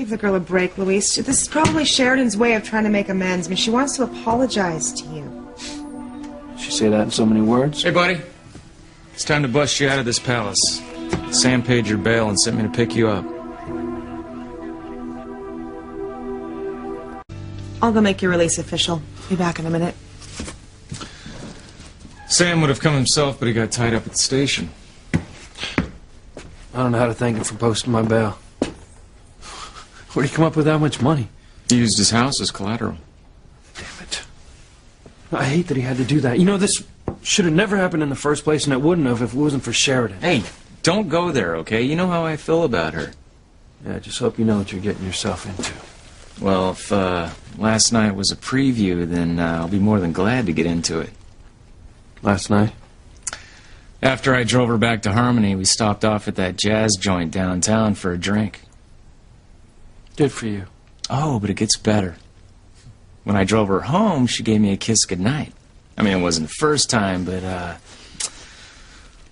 Give the girl a break, Luis. This is probably Sheridan's way of trying to make amends. I mean, she wants to apologize to you. She say that in so many words? Hey, buddy. It's time to bust you out of this palace. Sam paid your bail and sent me to pick you up. I'll go make your release official. Be back in a minute. Sam would have come himself, but he got tied up at the station. I don't know how to thank him for posting my bail. Where'd he come up with that much money? He used his house as collateral. Damn it. I hate that he had to do that. You know, this should have never happened in the first place, and it wouldn't have if it wasn't for Sheridan. Hey, don't go there, okay? You know how I feel about her. Yeah, I just hope you know what you're getting yourself into. Well, if last night was a preview, then I'll be more than glad to get into it. Last night? After I drove her back to Harmony, we stopped off at that jazz joint downtown for a drink. Good for you. Oh, but it gets better. When I drove her home, she gave me a kiss goodnight. I mean, it wasn't the first time, but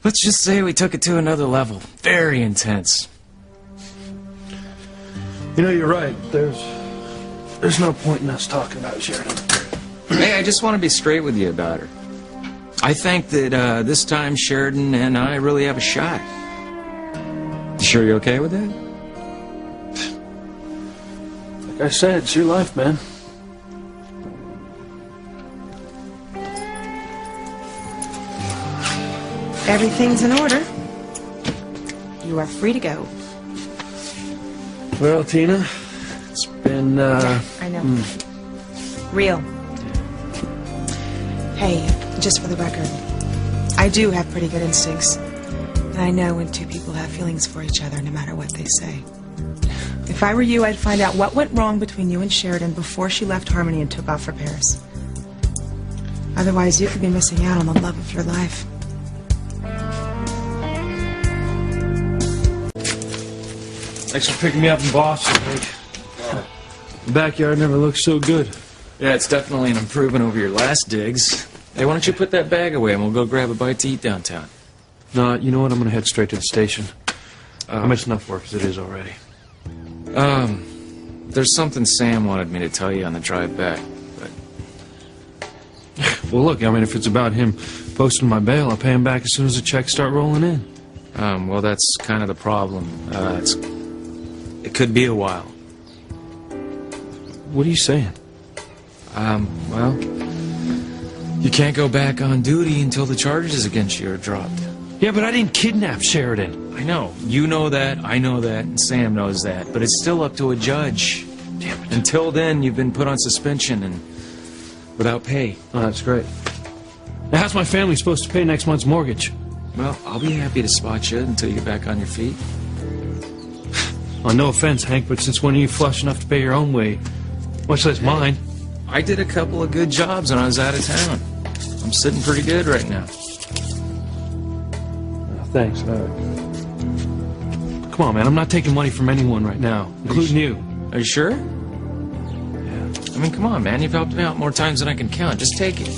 let's just say we took it to another level. Very intense. You know, you're right. There's no point in us talking about Sheridan. Hey, I just want to be straight with you about her. I think that this time Sheridan and I really have a shot. You sure you're okay with that? Like I said, it's your life, man. Everything's in order. You are free to go. Well, Tina, it's been, Yeah, I know. Real. Hey, just for the record, I do have pretty good instincts. And I know when two people have feelings for each other, no matter what they say. If I were you, I'd find out what went wrong between you and Sheridan before she left Harmony and took off for Paris. Otherwise, you could be missing out on the love of your life. Thanks for picking me up in Boston, Hank. The backyard never looked so good. Yeah, it's definitely an improvement over your last digs. Hey, why don't you put that bag away and we'll go grab a bite to eat downtown? No, you know what? I'm going to head straight to the station. I missed enough work as it is already. There's something Sam wanted me to tell you on the drive back, but... Well, look, I mean, if it's about him posting my bail, I'll pay him back as soon as the checks start rolling in. Well, that's kind of the problem. It could be a while. What are you saying? Well, you can't go back on duty until the charges against you are dropped. Yeah, but I didn't kidnap Sheridan. I know. You know that, I know that, and Sam knows that. But it's still up to a judge. Damn it. Until then, you've been put on suspension and without pay. Oh, that's great. Now, how's my family supposed to pay next month's mortgage? Well, I'll be happy to spot you until you get back on your feet. Oh, no offense, Hank, but since when are you flush enough to pay your own way? Much less mine. I did a couple of good jobs when I was out of town. I'm sitting pretty good right now. Thanks. Come on, man. I'm not taking money from anyone right now, including you. Are you sure? Yeah. I mean, come on, man. You've helped me out more times than I can count. Just take it.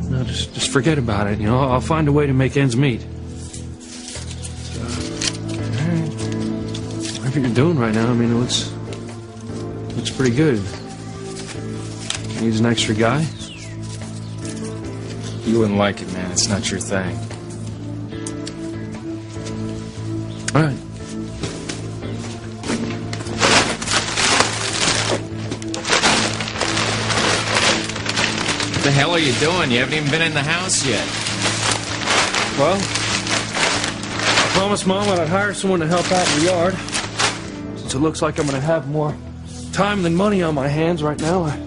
No, just forget about it. You know, I'll find a way to make ends meet. Whatever you're doing right now, I mean, it looks pretty good. Needs an extra guy? You wouldn't like it, man. It's not your thing. All right. What the hell are you doing? You haven't even been in the house yet. Well, I promised Mom that I'd hire someone to help out in the yard. Since it looks like I'm going to have more time than money on my hands right now, I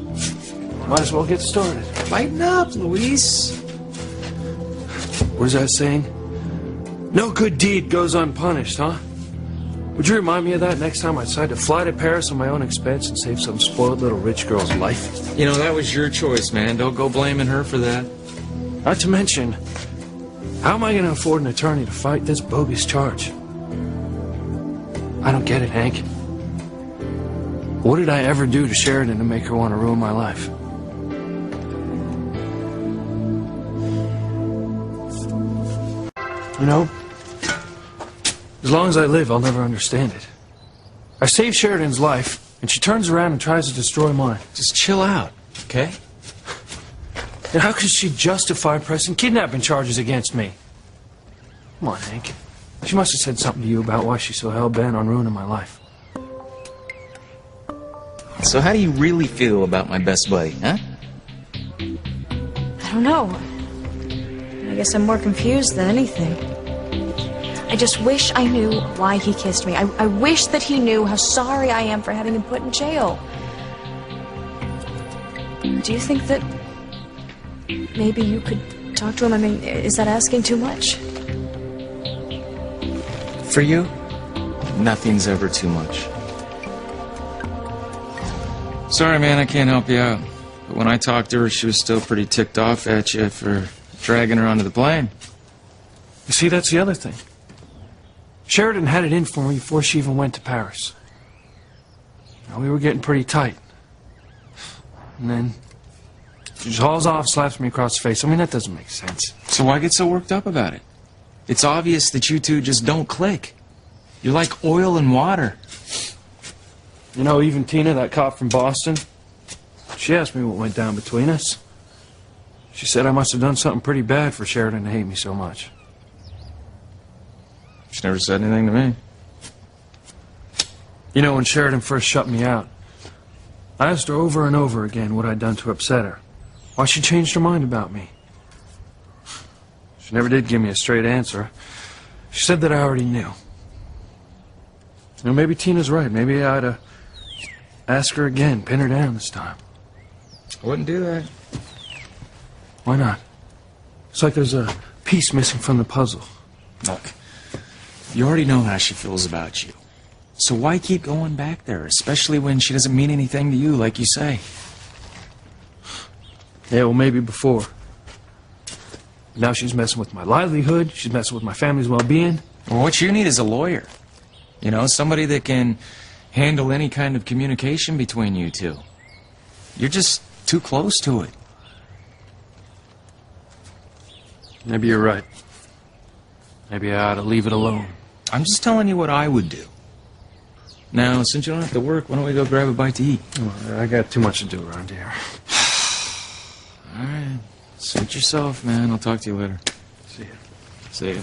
might as well get started. Lighten up, Luis. What is that saying? No good deed goes unpunished, huh? Would you remind me of that next time I decide to fly to Paris on my own expense and save some spoiled little rich girl's life? You know, that was your choice, man. Don't go blaming her for that. Not to mention, how am I going to afford an attorney to fight this bogus charge? I don't get it, Hank. What did I ever do to Sheridan to make her want to ruin my life? You know, as long as I live, I'll never understand it. I saved Sheridan's life, and she turns around and tries to destroy mine. Just chill out, okay? And how could she justify pressing kidnapping charges against me? Come on, Hank. She must have said something to you about why she's so hell-bent on ruining my life. So how do you really feel about my best buddy, huh? I don't know. I guess I'm more confused than anything. I just wish I knew why he kissed me. I wish that he knew how sorry I am for having him put in jail. Do you think that maybe you could talk to him? I mean, is that asking too much? For you, nothing's ever too much. Sorry, man, I can't help you out. But when I talked to her, she was still pretty ticked off at you for dragging her onto the plane. You see, that's the other thing. Sheridan had it in for me before she even went to Paris. Now, we were getting pretty tight. And then she just hauls off, slaps me across the face. I mean, that doesn't make sense. So why get so worked up about it? It's obvious that you two just don't click. You're like oil and water. You know, even Tina, that cop from Boston, she asked me what went down between us. She said I must have done something pretty bad for Sheridan to hate me so much. She never said anything to me. You know, when Sheridan first shut me out, I asked her over and over again what I'd done to upset her. Why she changed her mind about me. She never did give me a straight answer. She said that I already knew. You know, maybe Tina's right. Maybe I ought to ask her again, pin her down this time. I wouldn't do that. Why not? It's like there's a piece missing from the puzzle. Look, you already know how she feels about you. So why keep going back there, especially when she doesn't mean anything to you, like you say? Yeah, well, maybe before. Now she's messing with my livelihood. She's messing with my family's well-being. Well, what you need is a lawyer. You know, somebody that can handle any kind of communication between you two. You're just too close to it. Maybe you're right. Maybe I ought to leave it alone. I'm just telling you what I would do. Now, since you don't have to work, why don't we go grab a bite to eat? Oh, I got too much to do around here. All right. Suit yourself, man. I'll talk to you later. See ya. See ya.